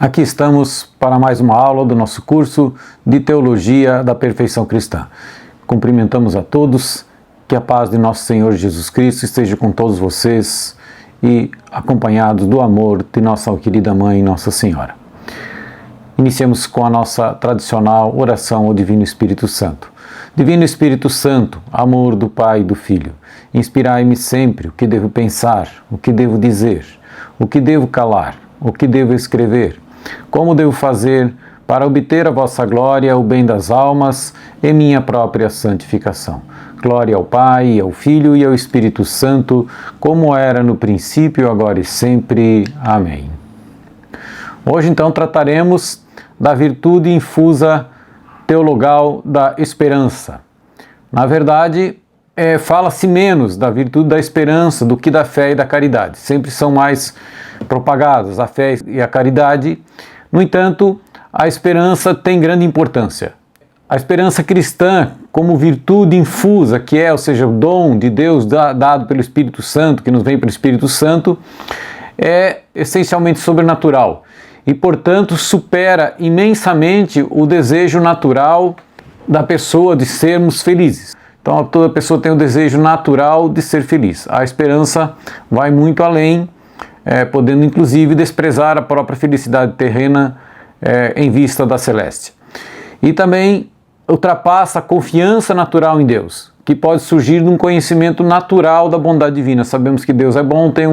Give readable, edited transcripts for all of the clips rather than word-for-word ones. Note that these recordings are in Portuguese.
Aqui estamos para mais uma aula do nosso curso de Teologia da Perfeição Cristã. Cumprimentamos a todos, que a paz de nosso Senhor Jesus Cristo esteja com todos vocês e acompanhados do amor de nossa querida Mãe, Nossa Senhora. Iniciamos com a nossa tradicional oração ao Divino Espírito Santo. Divino Espírito Santo, amor do Pai e do Filho, inspirai-me sempre o que devo pensar, o que devo dizer, o que devo calar, o que devo escrever, como devo fazer para obter a vossa glória, o bem das almas e minha própria santificação. Glória ao Pai, ao Filho e ao Espírito Santo, como era no princípio, agora e sempre. Amém. Hoje, então, trataremos da virtude infusa teologal da esperança. Na verdade, fala-se menos da virtude da esperança do que da fé e da caridade. Sempre são mais propagadas a fé e a caridade. No entanto, a esperança tem grande importância. A esperança cristã, como virtude infusa que é, ou seja, o dom de Deus dado pelo Espírito Santo, que nos vem pelo Espírito Santo, é essencialmente sobrenatural e, portanto, supera imensamente o desejo natural da pessoa de sermos felizes. Então, toda pessoa tem o desejo natural de ser feliz. A esperança vai muito além, podendo inclusive desprezar a própria felicidade terrena em vista da celeste. E também ultrapassa a confiança natural em Deus, que pode surgir de um conhecimento natural da bondade divina. Sabemos que Deus é bom, tem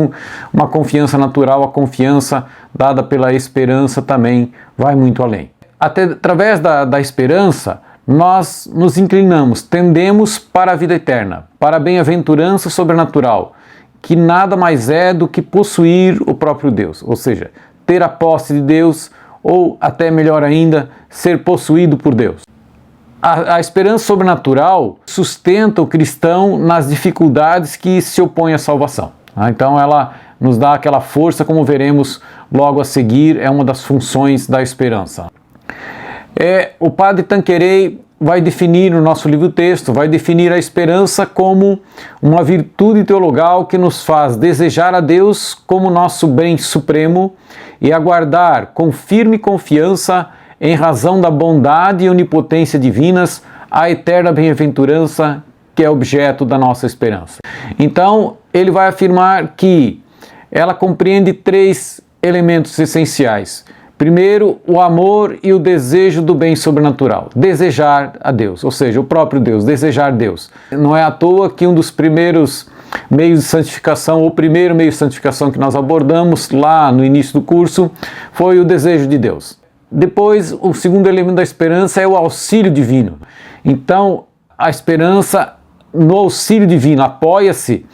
uma confiança natural, a confiança dada pela esperança também vai muito além. Até através da esperança, nós nos inclinamos, tendemos para a vida eterna, para a bem-aventurança sobrenatural, que nada mais é do que possuir o próprio Deus, ou seja, ter a posse de Deus, ou até melhor ainda, ser possuído por Deus. A esperança sobrenatural sustenta o cristão nas dificuldades que se opõem à salvação. Então ela nos dá aquela força, como veremos logo a seguir, é uma das funções da esperança. O padre Tanqueray vai definir no nosso livro-texto, vai definir a esperança como uma virtude teologal que nos faz desejar a Deus como nosso bem supremo e aguardar com firme confiança, em razão da bondade e onipotência divinas, a eterna bem-aventurança que é objeto da nossa esperança. Então, ele vai afirmar que ela compreende três elementos essenciais. Primeiro, o amor e o desejo do bem sobrenatural. Desejar a Deus, ou seja, o próprio Deus, desejar Deus. Não é à toa que um dos primeiros meios de santificação, o primeiro meio de santificação que nós abordamos lá no início do curso, foi o desejo de Deus. Depois, o segundo elemento da esperança é o auxílio divino. Então, a esperança no auxílio divino apoia-se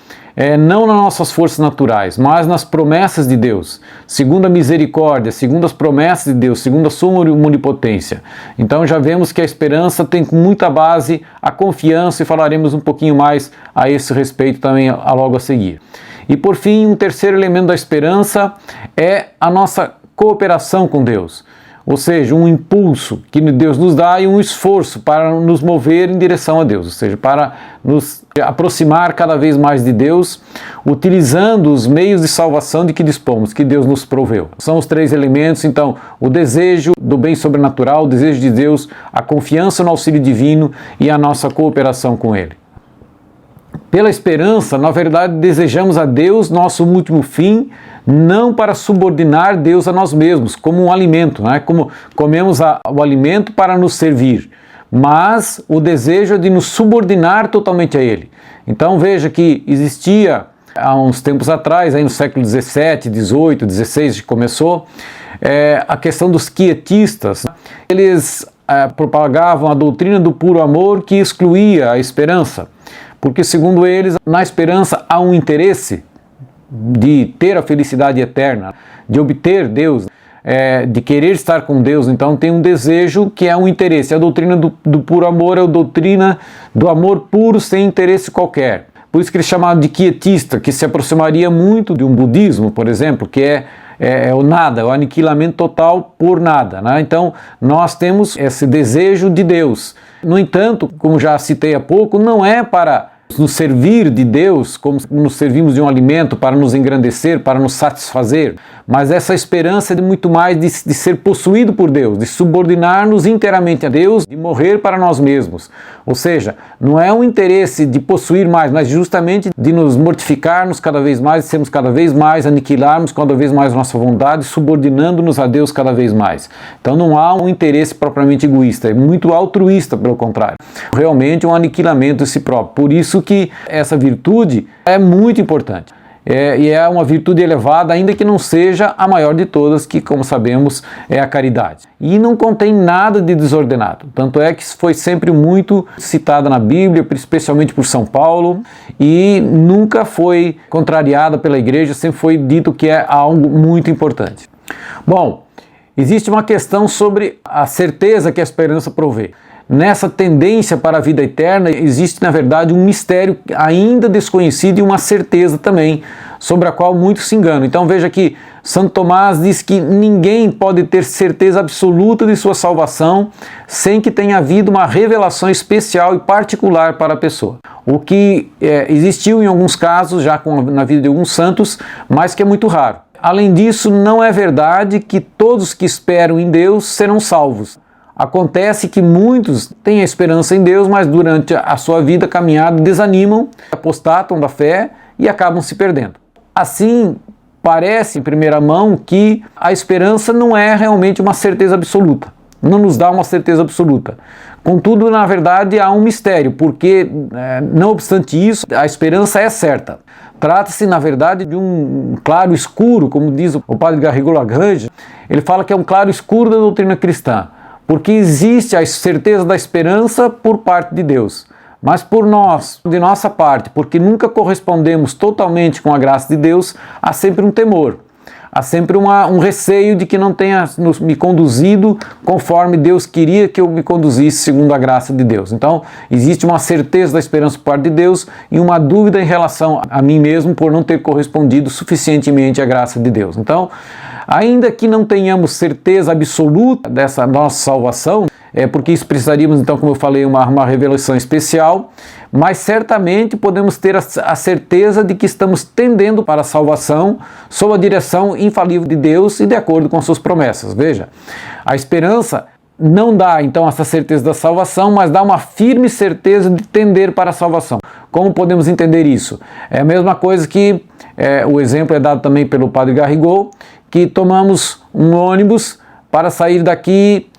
não nas nossas forças naturais, mas nas promessas de Deus, segundo a misericórdia, segundo as promessas de Deus, segundo a sua onipotência. Então já vemos que a esperança tem com muita base a confiança, e falaremos um pouquinho mais a esse respeito também logo a seguir. E por fim, um terceiro elemento da esperança é a nossa cooperação com Deus. Ou seja, um impulso que Deus nos dá e um esforço para nos mover em direção a Deus, ou seja, para nos aproximar cada vez mais de Deus, utilizando os meios de salvação de que dispomos, que Deus nos proveu. São os três elementos, então, o desejo do bem sobrenatural, o desejo de Deus, a confiança no auxílio divino e a nossa cooperação com Ele. Pela esperança, na verdade, desejamos a Deus nosso último fim, não para subordinar Deus a nós mesmos, como um alimento, como comemos o alimento para nos servir, mas o desejo é de nos subordinar totalmente a Ele. Então veja que existia, há uns tempos atrás, aí no século XVII, XVIII, XVI, começou, a questão dos quietistas. Eles propagavam a doutrina do puro amor que excluía a esperança, porque, segundo eles, na esperança há um interesse de ter a felicidade eterna, de obter Deus, de querer estar com Deus. Então tem um desejo que é um interesse. A doutrina do puro amor é a doutrina do amor puro sem interesse qualquer. Por isso que ele é chamado de quietista, que se aproximaria muito de um budismo, por exemplo, que é o nada, o aniquilamento total por nada. Então nós temos esse desejo de Deus. No entanto, como já citei há pouco, não é para nos servir de Deus, como nos servimos de um alimento para nos engrandecer, para nos satisfazer, mas essa esperança é muito mais de ser possuído por Deus, de subordinar-nos inteiramente a Deus, de morrer para nós mesmos. Ou seja, não é um interesse de possuir mais, mas justamente de nos mortificarmos cada vez mais, de sermos cada vez mais, aniquilarmos cada vez mais nossa vontade, subordinando-nos a Deus cada vez mais. Então não há um interesse propriamente egoísta, é muito altruísta, pelo contrário. Realmente um aniquilamento de si próprio. Por isso que essa virtude é muito importante. E é uma virtude elevada, ainda que não seja a maior de todas, que, como sabemos, é a caridade. E não contém nada de desordenado. Tanto é que foi sempre muito citada na Bíblia, especialmente por São Paulo, e nunca foi contrariada pela Igreja, sempre foi dito que é algo muito importante. Bom, existe uma questão sobre a certeza que a esperança provê. Nessa tendência para a vida eterna existe, na verdade, um mistério ainda desconhecido e uma certeza também, sobre a qual muitos se enganam. Então veja que Santo Tomás diz que ninguém pode ter certeza absoluta de sua salvação sem que tenha havido uma revelação especial e particular para a pessoa. O que existiu em alguns casos, já na vida de alguns santos, mas que é muito raro. Além disso, não é verdade que todos que esperam em Deus serão salvos. Acontece que muitos têm a esperança em Deus, mas durante a sua vida caminhada desanimam, apostatam da fé e acabam se perdendo. Assim, parece em primeira mão que a esperança não é realmente uma certeza absoluta, não nos dá uma certeza absoluta. Contudo, na verdade, há um mistério, porque, não obstante isso, a esperança é certa. Trata-se, na verdade, de um claro escuro, como diz o padre Garrigou-Lagrange, ele fala que é um claro escuro da doutrina cristã. Porque existe a certeza da esperança por parte de Deus, mas por nós, de nossa parte, porque nunca correspondemos totalmente com a graça de Deus, há sempre um temor, há sempre um receio de que não tenha me conduzido conforme Deus queria que eu me conduzisse segundo a graça de Deus. Então, existe uma certeza da esperança por parte de Deus e uma dúvida em relação a mim mesmo por não ter correspondido suficientemente à graça de Deus. Então, ainda que não tenhamos certeza absoluta dessa nossa salvação, porque isso precisaríamos, então, como eu falei, uma revelação especial, mas certamente podemos ter a certeza de que estamos tendendo para a salvação sob a direção infalível de Deus e de acordo com suas promessas. Veja, a esperança não dá, então, essa certeza da salvação, mas dá uma firme certeza de tender para a salvação. Como podemos entender isso? É a mesma coisa que o exemplo é dado também pelo padre Garrigou, que tomamos um ônibus para sair daqui,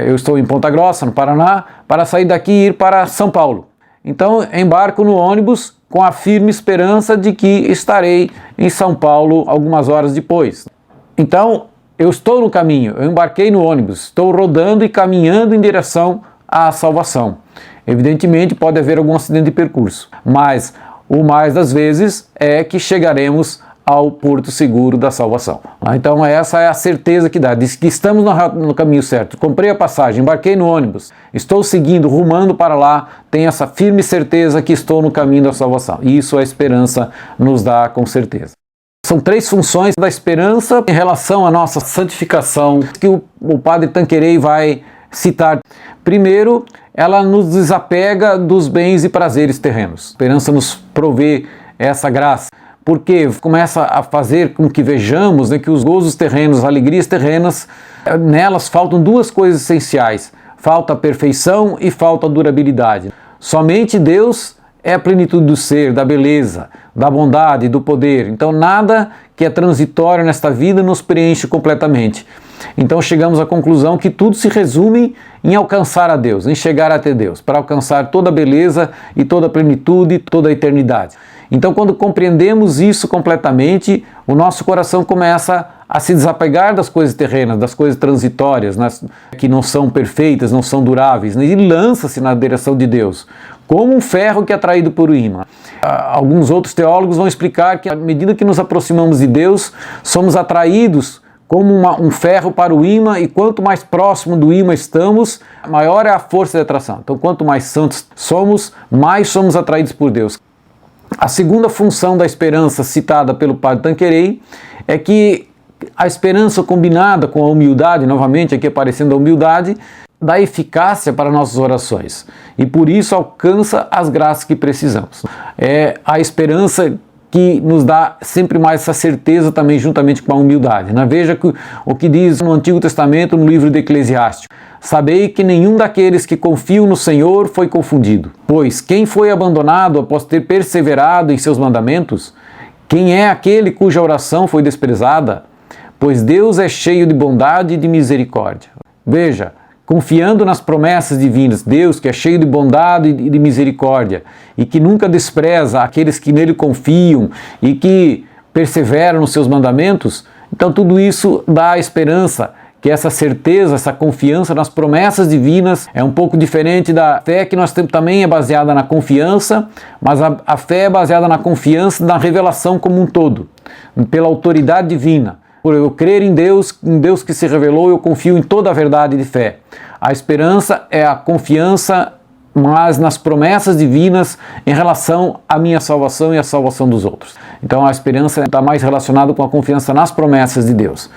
eu estou em Ponta Grossa, no Paraná, para sair daqui e ir para São Paulo. Então, embarco no ônibus com a firme esperança de que estarei em São Paulo algumas horas depois. Então, eu estou no caminho, eu embarquei no ônibus, estou rodando e caminhando em direção à salvação. Evidentemente, pode haver algum acidente de percurso, mas o mais das vezes é que chegaremos ao porto seguro da salvação. Então essa é a certeza que dá, diz que estamos no caminho certo. Comprei a passagem, embarquei no ônibus, estou seguindo, rumando para lá, tenho essa firme certeza que estou no caminho da salvação. E isso a esperança nos dá com certeza. São três funções da esperança em relação à nossa santificação, que o padre Tanqueray vai citar. Primeiro, ela nos desapega dos bens e prazeres terrenos. A esperança nos provê essa graça, porque começa a fazer com que vejamos, que os gozos terrenos, as alegrias terrenas, nelas faltam duas coisas essenciais: falta a perfeição e falta a durabilidade. Somente Deus é a plenitude do ser, da beleza, da bondade, do poder. Então nada que é transitório nesta vida nos preenche completamente. Então chegamos à conclusão que tudo se resume em alcançar a Deus, em chegar até Deus, para alcançar toda a beleza e toda a plenitude, toda a eternidade. Então, quando compreendemos isso completamente, o nosso coração começa a se desapegar das coisas terrenas, das coisas transitórias, que não são perfeitas, não são duráveis, e lança-se na direção de Deus, como um ferro que é atraído por um imã. Alguns outros teólogos vão explicar que, à medida que nos aproximamos de Deus, somos atraídos como um ferro para o imã, e quanto mais próximo do imã estamos, maior é a força de atração. Então, quanto mais santos somos, mais somos atraídos por Deus. A segunda função da esperança citada pelo padre Tanqueray é que a esperança combinada com a humildade, novamente aqui aparecendo a humildade, dá eficácia para nossas orações e por isso alcança as graças que precisamos. É a esperança que nos dá sempre mais essa certeza também juntamente com a humildade, né? Veja o que diz no Antigo Testamento, no livro de Eclesiástico: sabei que nenhum daqueles que confiam no Senhor foi confundido, pois quem foi abandonado após ter perseverado em seus mandamentos? Quem é aquele cuja oração foi desprezada? Pois Deus é cheio de bondade e de misericórdia. Veja, confiando nas promessas divinas, Deus que é cheio de bondade e de misericórdia e que nunca despreza aqueles que nele confiam e que perseveram nos seus mandamentos, então tudo isso dá esperança, que essa certeza, essa confiança nas promessas divinas é um pouco diferente da fé que nós temos, também é baseada na confiança, mas a fé é baseada na confiança na revelação como um todo, pela autoridade divina. Por eu crer em Deus que se revelou, eu confio em toda a verdade de fé. A esperança é a confiança, mas nas promessas divinas em relação à minha salvação e à salvação dos outros. Então a esperança está mais relacionada com a confiança nas promessas de Deus.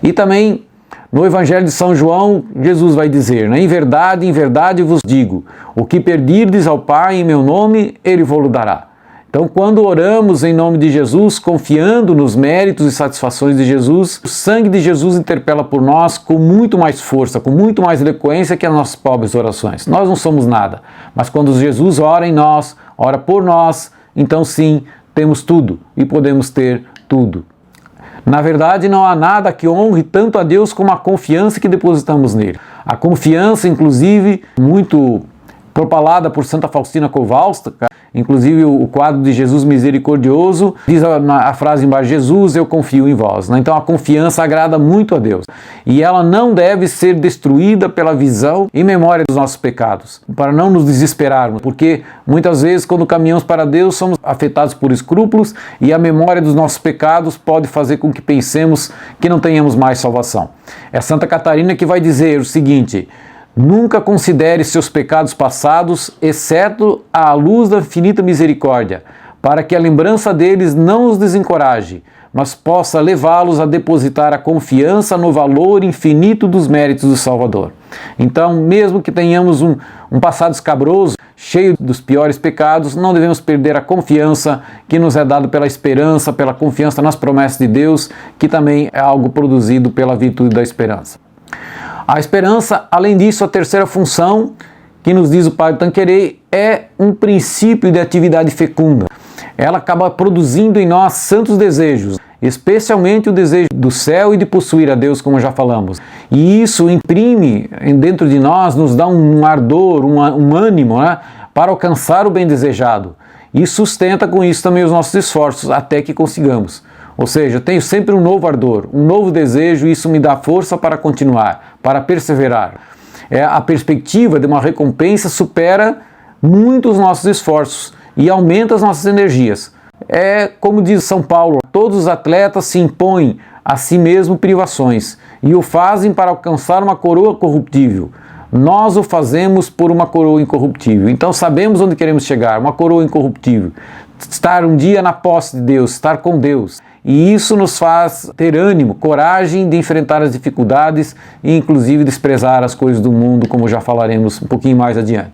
E também no Evangelho de São João, Jesus vai dizer, né? Em verdade vos digo, o que pedirdes ao Pai em meu nome, Ele vos dará. Então, quando oramos em nome de Jesus, confiando nos méritos e satisfações de Jesus, o sangue de Jesus interpela por nós com muito mais força, com muito mais eloquência que as nossas pobres orações. Nós não somos nada, mas quando Jesus ora em nós, ora por nós, então sim, temos tudo e podemos ter tudo. Na verdade, não há nada que honre tanto a Deus como a confiança que depositamos nele. A confiança, inclusive, muito propalada por Santa Faustina Kowalska, inclusive o quadro de Jesus Misericordioso, diz a frase embaixo: Jesus, eu confio em vós. Então a confiança agrada muito a Deus e ela não deve ser destruída pela visão e memória dos nossos pecados, para não nos desesperarmos, porque muitas vezes quando caminhamos para Deus somos afetados por escrúpulos e a memória dos nossos pecados pode fazer com que pensemos que não tenhamos mais salvação. É Santa Catarina que vai dizer o seguinte: nunca considere seus pecados passados, exceto à luz da infinita misericórdia, para que a lembrança deles não os desencoraje, mas possa levá-los a depositar a confiança no valor infinito dos méritos do Salvador. Então, mesmo que tenhamos um passado escabroso, cheio dos piores pecados, não devemos perder a confiança que nos é dada pela esperança, pela confiança nas promessas de Deus, que também é algo produzido pela virtude da esperança. A esperança, além disso, a terceira função que nos diz o Padre Tanqueray é um princípio de atividade fecunda. Ela acaba produzindo em nós santos desejos, especialmente o desejo do céu e de possuir a Deus, como já falamos. E isso imprime dentro de nós, nos dá um ardor, um ânimo, né, para alcançar o bem desejado. E sustenta com isso também os nossos esforços, até que consigamos. Ou seja, eu tenho sempre um novo ardor, um novo desejo, e isso me dá força para continuar, para perseverar. A perspectiva de uma recompensa supera muito os nossos esforços e aumenta as nossas energias. É como diz São Paulo: todos os atletas se impõem a si mesmo privações e o fazem para alcançar uma coroa corruptível. Nós o fazemos por uma coroa incorruptível. Então sabemos onde queremos chegar, uma coroa incorruptível. Estar um dia na posse de Deus, estar com Deus. E isso nos faz ter ânimo, coragem de enfrentar as dificuldades e inclusive desprezar as coisas do mundo, como já falaremos um pouquinho mais adiante.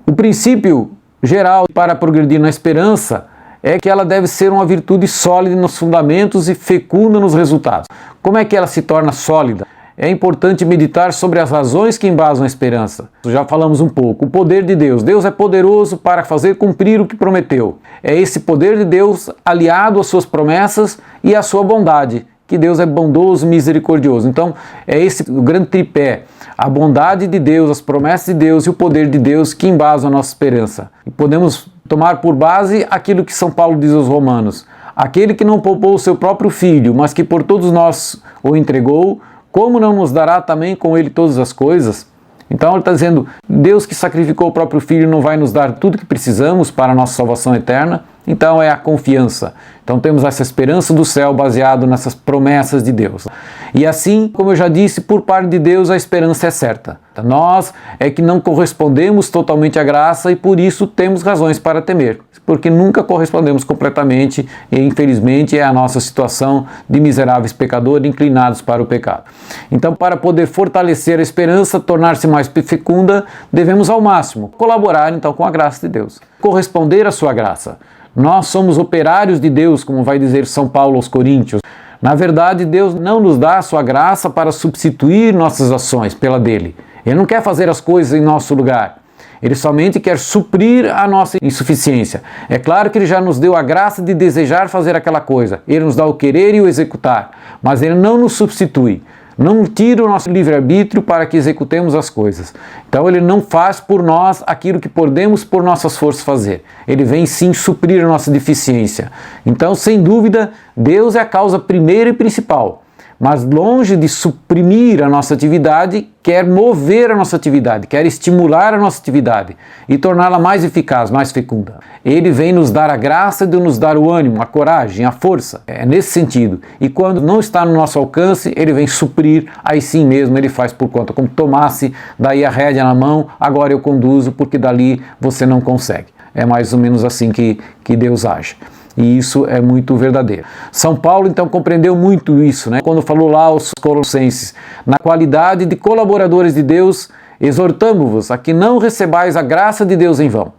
O princípio geral para progredir na esperança é que ela deve ser uma virtude sólida nos fundamentos e fecunda nos resultados. Como é que ela se torna sólida? É importante meditar sobre as razões que embasam a esperança. Já falamos um pouco. O poder de Deus. Deus é poderoso para fazer cumprir o que prometeu. É esse poder de Deus aliado às suas promessas e à sua bondade, que Deus é bondoso e misericordioso. Então, é esse o grande tripé. A bondade de Deus, as promessas de Deus e o poder de Deus que embasam a nossa esperança. E podemos tomar por base aquilo que São Paulo diz aos Romanos: aquele que não poupou o seu próprio filho, mas que por todos nós o entregou, como não nos dará também com ele todas as coisas? Então ele está dizendo: Deus que sacrificou o próprio Filho não vai nos dar tudo que precisamos para a nossa salvação eterna? Então é a confiança. Então temos essa esperança do céu baseado nessas promessas de Deus. E assim, como eu já disse, por parte de Deus a esperança é certa. Nós é que não correspondemos totalmente à graça e por isso temos razões para temer. Porque nunca correspondemos completamente e infelizmente é a nossa situação de miseráveis pecadores inclinados para o pecado. Então, para poder fortalecer a esperança, tornar-se mais fecunda, devemos ao máximo colaborar então com a graça de Deus. Corresponder à sua graça. Nós somos operários de Deus, como vai dizer São Paulo aos Coríntios. Na verdade, Deus não nos dá a sua graça para substituir nossas ações pela dele. Ele não quer fazer as coisas em nosso lugar. Ele somente quer suprir a nossa insuficiência. É claro que ele já nos deu a graça de desejar fazer aquela coisa. Ele nos dá o querer e o executar. Mas ele não nos substitui. Não tira o nosso livre-arbítrio para que executemos as coisas. Então ele não faz por nós aquilo que podemos por nossas forças fazer. Ele vem sim suprir a nossa deficiência. Então, sem dúvida, Deus é a causa primeira e principal. Mas longe de suprimir a nossa atividade, quer mover a nossa atividade, quer estimular a nossa atividade e torná-la mais eficaz, mais fecunda. Ele vem nos dar a graça de nos dar o ânimo, a coragem, a força. É nesse sentido. E quando não está no nosso alcance, ele vem suprir, aí sim mesmo ele faz por conta. Como tomasse daí a rédea na mão, agora eu conduzo, porque dali você não consegue. É mais ou menos assim que Deus age. E isso é muito verdadeiro. São Paulo, então, compreendeu muito isso, né? Quando falou lá aos Colossenses, na qualidade de colaboradores de Deus, exortamo-vos a que não recebais a graça de Deus em vão.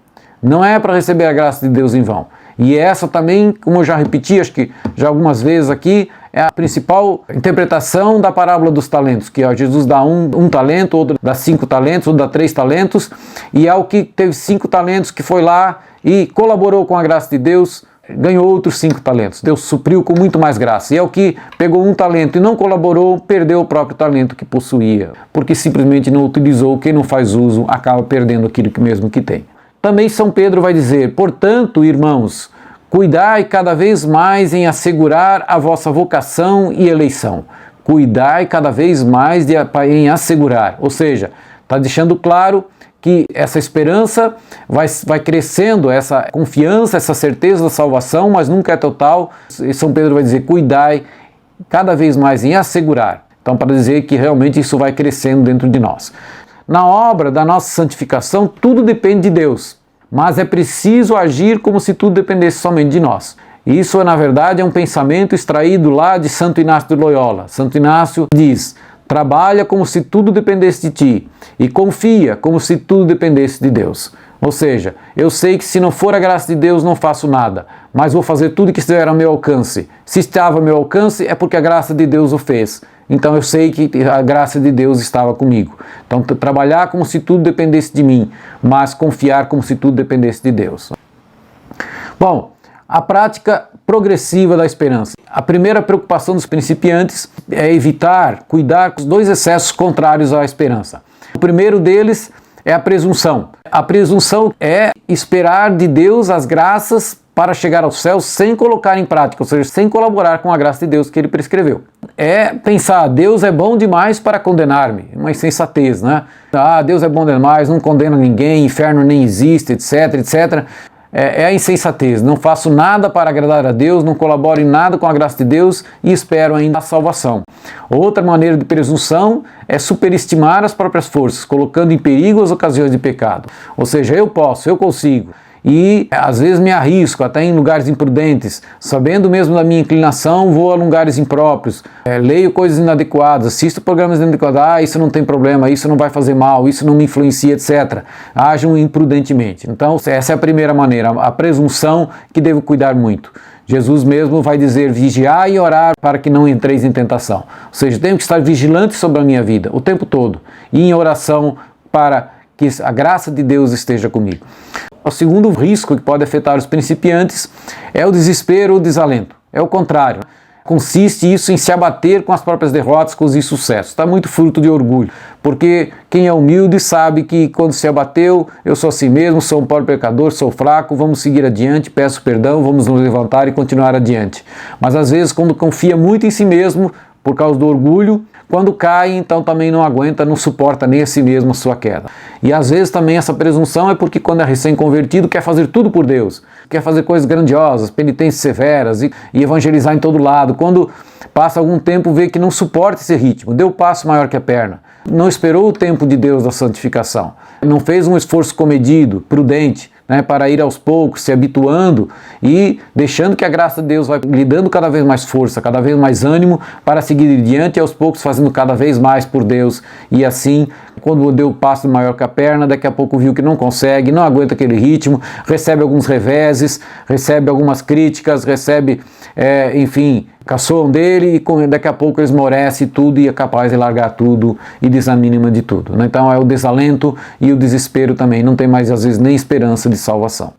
Não é para receber a graça de Deus em vão. E essa também, como eu já repeti, acho que já algumas vezes aqui, é a principal interpretação da parábola dos talentos, que Jesus dá um talento, outro dá 5 talentos, outro dá 3 talentos, e ao que teve 5 talentos, que foi lá e colaborou com a graça de Deus, ganhou outros 5 talentos. Deus supriu com muito mais graça. E é o que pegou um talento e não colaborou, perdeu o próprio talento que possuía, porque simplesmente não utilizou. Quem não faz uso acaba perdendo aquilo que mesmo que tem. Também São Pedro vai dizer: portanto, irmãos, cuidai cada vez mais em assegurar a vossa vocação e eleição. Cuidai cada vez mais em assegurar. Ou seja, está deixando claro que essa esperança vai crescendo, essa confiança, essa certeza da salvação, mas nunca é total. E São Pedro vai dizer: cuidai cada vez mais em assegurar. Então, para dizer que realmente isso vai crescendo dentro de nós. Na obra da nossa santificação, tudo depende de Deus, mas é preciso agir como se tudo dependesse somente de nós. Isso, na verdade, é um pensamento extraído lá de Santo Inácio de Loyola. Santo Inácio diz: trabalha como se tudo dependesse de ti e confia como se tudo dependesse de Deus. Ou seja, eu sei que se não for a graça de Deus não faço nada, mas vou fazer tudo que estiver ao meu alcance. Se estava ao meu alcance é porque a graça de Deus o fez. Então eu sei que a graça de Deus estava comigo. Então trabalhar como se tudo dependesse de mim, mas confiar como se tudo dependesse de Deus. Bom, a prática progressiva da esperança. A primeira preocupação dos principiantes é evitar, cuidar com os 2 excessos contrários à esperança. O primeiro deles é a presunção. A presunção é esperar de Deus as graças para chegar ao céu sem colocar em prática, ou seja, sem colaborar com a graça de Deus que ele prescreveu. É pensar: Deus é bom demais para condenar-me. Uma insensatez, né? Deus é bom demais, não condena ninguém, inferno nem existe, etc, etc. É a insensatez. Não faço nada para agradar a Deus, não colaboro em nada com a graça de Deus e espero ainda a salvação. Outra maneira de presunção é superestimar as próprias forças, colocando em perigo as ocasiões de pecado. Ou seja, eu posso, eu consigo. E às vezes me arrisco até em lugares imprudentes, sabendo mesmo da minha inclinação, vou a lugares impróprios, leio coisas inadequadas, assisto programas inadequados, isso não tem problema, isso não vai fazer mal, isso não me influencia, etc. Agem imprudentemente. Então essa é a primeira maneira, a presunção que devo cuidar muito. Jesus mesmo vai dizer: vigiai e orar para que não entreis em tentação. Ou seja, tenho que estar vigilante sobre a minha vida o tempo todo e em oração para que a graça de Deus esteja comigo. O segundo risco que pode afetar os principiantes é o desespero ou desalento. É o contrário. Consiste isso em se abater com as próprias derrotas, com os insucessos. Está muito fruto de orgulho, porque quem é humilde sabe que quando se abateu, eu sou assim mesmo, sou um pobre pecador, sou fraco, vamos seguir adiante, peço perdão, vamos nos levantar e continuar adiante. Mas às vezes, quando confia muito em si mesmo, por causa do orgulho, quando cai, então também não aguenta, não suporta nem a si mesmo a sua queda. E às vezes também essa presunção é porque quando é recém-convertido quer fazer tudo por Deus, quer fazer coisas grandiosas, penitências severas e evangelizar em todo lado. Quando passa algum tempo vê que não suporta esse ritmo, deu passo maior que a perna, não esperou o tempo de Deus da santificação, não fez um esforço comedido, prudente, para ir aos poucos, se habituando e deixando que a graça de Deus vai lhe dando cada vez mais força, cada vez mais ânimo para seguir adiante e aos poucos fazendo cada vez mais por Deus. E assim, quando deu o passo maior que a perna, daqui a pouco viu que não consegue, não aguenta aquele ritmo, recebe alguns reveses, recebe algumas críticas, recebe, enfim, caçoam dele e daqui a pouco ele esmorece tudo e é capaz de largar tudo e desanima de tudo. Então é o desalento e o desespero também, não tem mais às vezes nem esperança de salvação.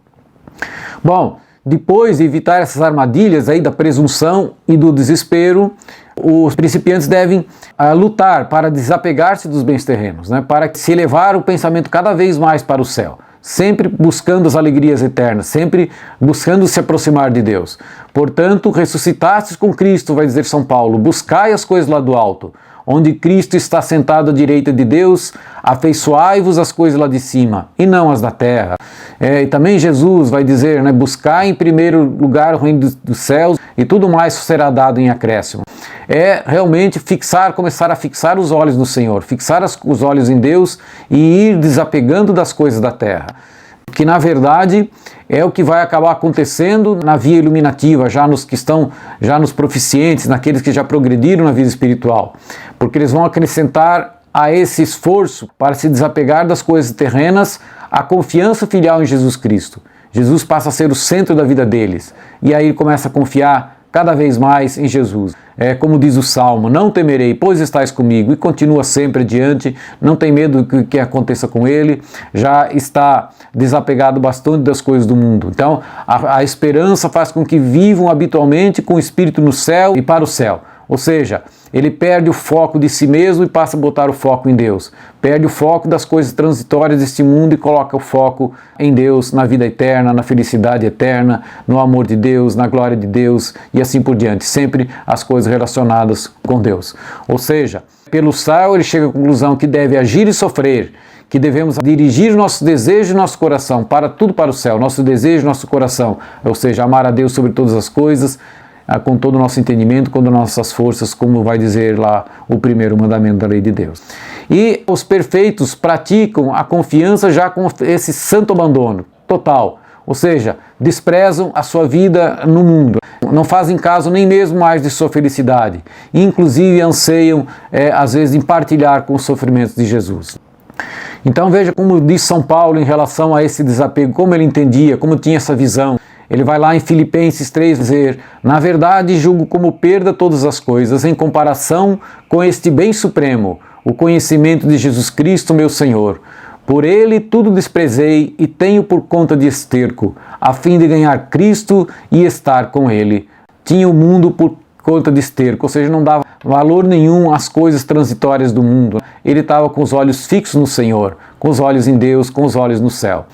Bom, depois de evitar essas armadilhas aí da presunção e do desespero, os principiantes devem lutar para desapegar-se dos bens terrenos, para se elevar o pensamento cada vez mais para o céu, sempre buscando as alegrias eternas, sempre buscando se aproximar de Deus. Portanto, ressuscitastes com Cristo, vai dizer São Paulo, buscai as coisas lá do alto, onde Cristo está sentado à direita de Deus, afeiçoai-vos as coisas lá de cima, e não as da terra. E também Jesus vai dizer, buscai em primeiro lugar o reino dos céus, e tudo mais será dado em acréscimo. É realmente começar a fixar os olhos no Senhor, fixar os olhos em Deus e ir desapegando das coisas da terra. Que na verdade é o que vai acabar acontecendo na via iluminativa, já nos proficientes, naqueles que já progrediram na vida espiritual, porque eles vão acrescentar a esse esforço para se desapegar das coisas terrenas a confiança filial em Jesus Cristo. Jesus passa a ser o centro da vida deles e aí começa a confiar cada vez mais em Jesus. Como diz o Salmo, não temerei, pois estais comigo, e continua sempre adiante, não tem medo do que aconteça com ele, já está desapegado bastante das coisas do mundo. Então, a esperança faz com que vivam habitualmente com o espírito no céu e para o céu. Ou seja, ele perde o foco de si mesmo e passa a botar o foco em Deus. Perde o foco das coisas transitórias deste mundo e coloca o foco em Deus, na vida eterna, na felicidade eterna, no amor de Deus, na glória de Deus e assim por diante. Sempre as coisas relacionadas com Deus. Ou seja, pelo céu ele chega à conclusão que deve agir e sofrer, que devemos dirigir nossos desejos e nosso coração para tudo para o céu. Nosso desejo, nosso coração, ou seja, amar a Deus sobre todas as coisas, com todo o nosso entendimento, com todas as nossas forças, como vai dizer lá o primeiro mandamento da lei de Deus. E os perfeitos praticam a confiança já com esse santo abandono total, ou seja, desprezam a sua vida no mundo, não fazem caso nem mesmo mais de sua felicidade, inclusive anseiam, às vezes, em partilhar com os sofrimentos de Jesus. Então veja como diz São Paulo em relação a esse desapego, como ele entendia, como tinha essa visão. Ele vai lá em Filipenses 3 dizer, na verdade julgo como perda todas as coisas em comparação com este bem supremo, o conhecimento de Jesus Cristo meu Senhor. Por ele tudo desprezei e tenho por conta de esterco, a fim de ganhar Cristo e estar com ele. Tinha o mundo por conta de esterco, ou seja, não dava valor nenhum às coisas transitórias do mundo. Ele estava com os olhos fixos no Senhor, com os olhos em Deus, com os olhos no céu.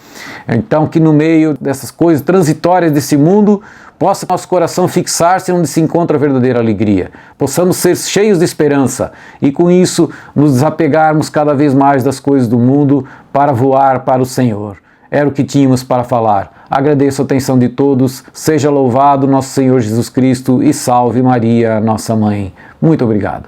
Então que no meio dessas coisas transitórias desse mundo, possa nosso coração fixar-se onde se encontra a verdadeira alegria. Possamos ser cheios de esperança e com isso nos desapegarmos cada vez mais das coisas do mundo para voar para o Senhor. Era o que tínhamos para falar. Agradeço a atenção de todos. Seja louvado nosso Senhor Jesus Cristo e salve Maria, nossa mãe. Muito obrigado.